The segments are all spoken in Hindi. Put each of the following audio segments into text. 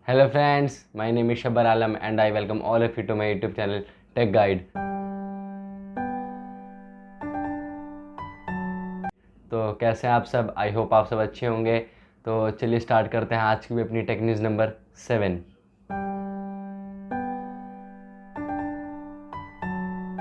Hello friends, my name is Shabbar Alam and I welcome all of you to my YouTube channel Tech Guide। तो कैसे हैं आप सब? आई होप आप सब अच्छे होंगे। तो चलिए स्टार्ट करते हैं आज की भी अपनी टेक न्यूज़ नंबर 7।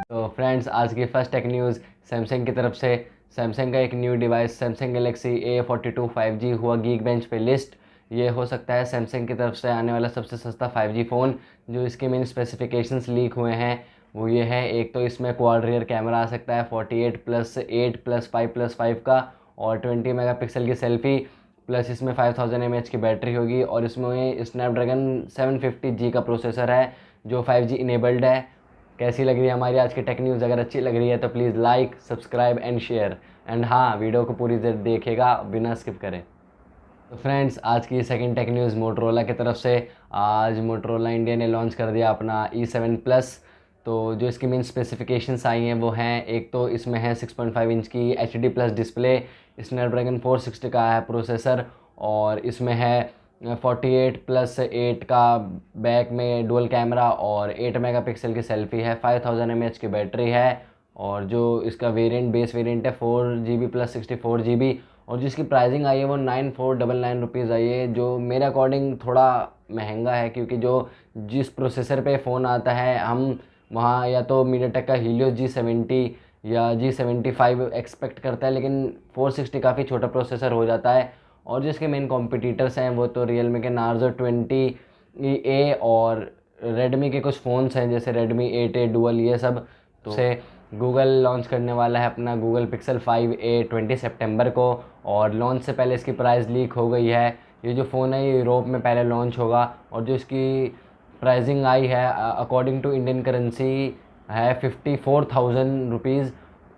तो फ्रेंड्स, आज की फर्स्ट टेक न्यूज़ सैमसंग की तरफ से। सैमसंग का एक new device Samsung Galaxy A42 5G हुआ गीक बेंच पे लिस्ट। ये हो सकता है सैमसंग की तरफ से आने वाला सबसे सस्ता 5G फ़ोन। जो इसके मेन स्पेसिफिकेशंस लीक हुए हैं वो ये है, एक तो इसमें क्वाड रियर कैमरा आ सकता है 48+8+5+5 का, और 20 मेगापिक्सल की सेल्फी, प्लस इसमें 5000 mAh की बैटरी होगी, और इसमें स्नैपड्रैगन 750G का प्रोसेसर है जो 5G इनेबल्ड है। कैसी लग रही है हमारी आज की टेक न्यूज़? अगर अच्छी लग रही है तो please like, subscribe and share, and हाँ, वीडियो को पूरी देर देखिएगा बिना स्किप करें। तो फ्रेंड्स, आज की सेकंड टेक न्यूज़ मोटरोला की तरफ से। आज मोटरोला इंडिया ने लॉन्च कर दिया अपना E7 प्लस। तो जो इसकी मेन स्पेसिफिकेशंस आई हैं वो हैं, एक तो इसमें है 6.5 इंच की HD प्लस डिस्प्ले, स्नैपड्रैगन 460 का है प्रोसेसर, और इसमें है 48+8 का बैक में डुअल कैमरा, और 8 मेगापिक्सल की सेल्फी है, 5000 mAh की बैटरी है, और जो इसका वेरिएंट बेस वेरिएंट है 4GB प्लस 64GB, और जिसकी प्राइसिंग आई है वो 9499 रुपीज़ आई है, जो मेरे अकॉर्डिंग थोड़ा महंगा है, क्योंकि जो जिस प्रोसेसर पे फ़ोन आता है हम वहाँ या तो मीडियाटेक का हीलियो G70 या G75 एक्सपेक्ट करता है, लेकिन 460 काफ़ी छोटा प्रोसेसर हो जाता है। और जिसके मेन कॉम्पिटिटर्स हैं वो तो रियलमी के नार्जो 20A और रेडमी के कुछ फ़ोन्स हैं जैसे रेडमी 8A डुअल, ये सब। तो से गूगल लॉन्च करने वाला है अपना गूगल पिक्सल 5A 20 सितंबर को, और लॉन्च से पहले इसकी प्राइस लीक हो गई है। ये जो फ़ोन है ये यूरोप में पहले लॉन्च होगा, और जो इसकी प्राइसिंग आई है अकॉर्डिंग टू इंडियन करेंसी है 54,000 रुपीज़।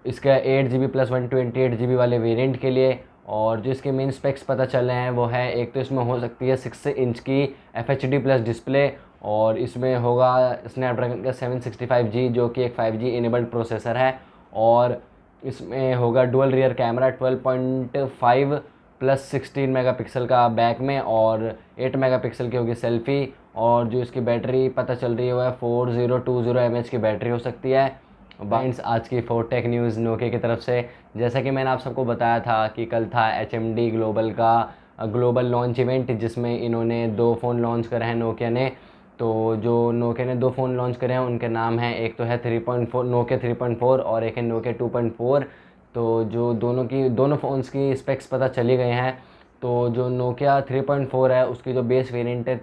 इसका 8GB प्लस 128GB वाले वेरिएंट के लिए। और जो इसके मेन स्पेक्स पता चल रहे हैं वो है, एक तो इसमें हो सकती है 6 इंच की FHD प्लस डिस्प्ले, और इसमें होगा स्नैपड्रैगन का 765G जो कि एक 5G इनेबल्ड प्रोसेसर है, और इसमें होगा dual rear camera 12.5 plus 16 megapixel का बैक में, और 8 मेगापिक्सल की होगी सेल्फी, और जो इसकी बैटरी पता चल रही है वो है 4020 mAh की बैटरी हो सकती है। फ्रेंड्स, आज की 4 टेक न्यूज़ नोकिया की तरफ से। जैसा कि मैंने आप सबको बताया था कि कल था HMD ग्लोबल का ग्लोबल लॉन्च इवेंट, जिसमें इन्होंने 2 फ़ोन लॉन्च करे हैं नोकिया ने। तो जो नोकिया ने 2 फ़ोन लॉन्च करे हैं उनके नाम हैं, एक तो है 3.4 नोकिया 3.4 और एक है नोकिया 2.4। तो जो दोनों फ़ोन्स की स्पेक्स पता चली गए हैं। तो जो नोकिया 3.4 है उसकी जो बेस वेरिएंट है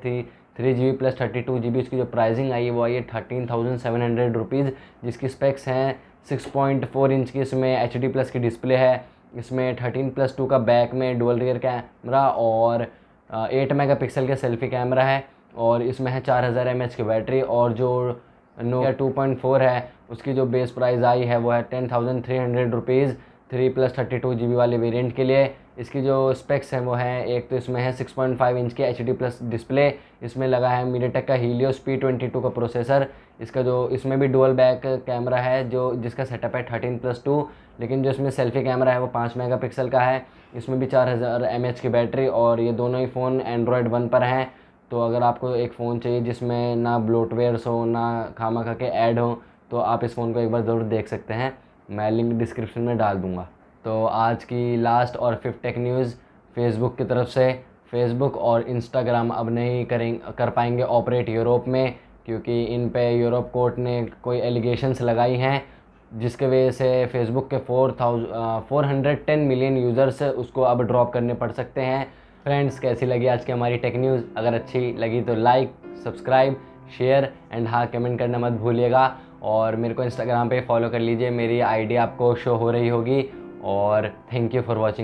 3GB प्लस 32GB, उसकी जो प्राइसिंग आई है वो आई है 13,700 रुपीज़, जिसकी स्पेक्स हैं 6.4 इंच की, इसमें HD प्लस की डिस्प्ले है, इसमें 13+2 का बैक में डुअल रियर कैमरा, और 8 मेगापिक्सल का सेल्फी कैमरा है, और इसमें है 4000 mAh की बैटरी। और जो नोकिया 2.4 है उसकी जो बेस प्राइस आई है वो है 10,300 रुपीज़ 3+32GB वाले वेरिएंट के लिए। इसकी जो स्पेक्स हैं वो हैं, एक तो इसमें है 6.5 इंच की HD प्लस डिस्प्ले, इसमें लगा है मीडियाटेक का हीलियो P22 का प्रोसेसर। इसका जो इसमें भी डुअल बैक कैमरा है जो जिसका सेटअप है 13+2, लेकिन जो इसमें सेल्फी कैमरा है वो 5 मेगापिक्सल का है। इसमें भी 4000 mAh की बैटरी, और ये दोनों ही फ़ोन एंड्रॉयड 1 पर हैं। तो अगर आपको एक फ़ोन चाहिए जिसमें ना ब्लोटवेयर्स हो ना खामा खा के ऐड हो, तो आप इस फ़ोन को एक बार ज़रूर देख सकते हैं, मैं लिंक डिस्क्रिप्शन में डाल दूँगा। तो आज की लास्ट और 5th टेक न्यूज़ फेसबुक की तरफ से। फेसबुक और इंस्टाग्राम अब नहीं कर पाएंगे ऑपरेट यूरोप में, क्योंकि इन पे यूरोप कोर्ट ने कोई एलिगेशंस लगाई हैं, जिसके वजह से फेसबुक के 410 मिलियन यूज़र्स उसको अब ड्रॉप करने पड़ सकते हैं। फ्रेंड्स, कैसी लगी आज की हमारी टेक न्यूज़? अगर अच्छी लगी तो लाइक, सब्सक्राइब, शेयर एंड हाँ, कमेंट करना मत भूलिएगा। और मेरे को इंस्टाग्राम पे फॉलो कर लीजिए, मेरी आईडी आपको शो हो रही होगी। और थैंक यू फॉर वॉचिंग।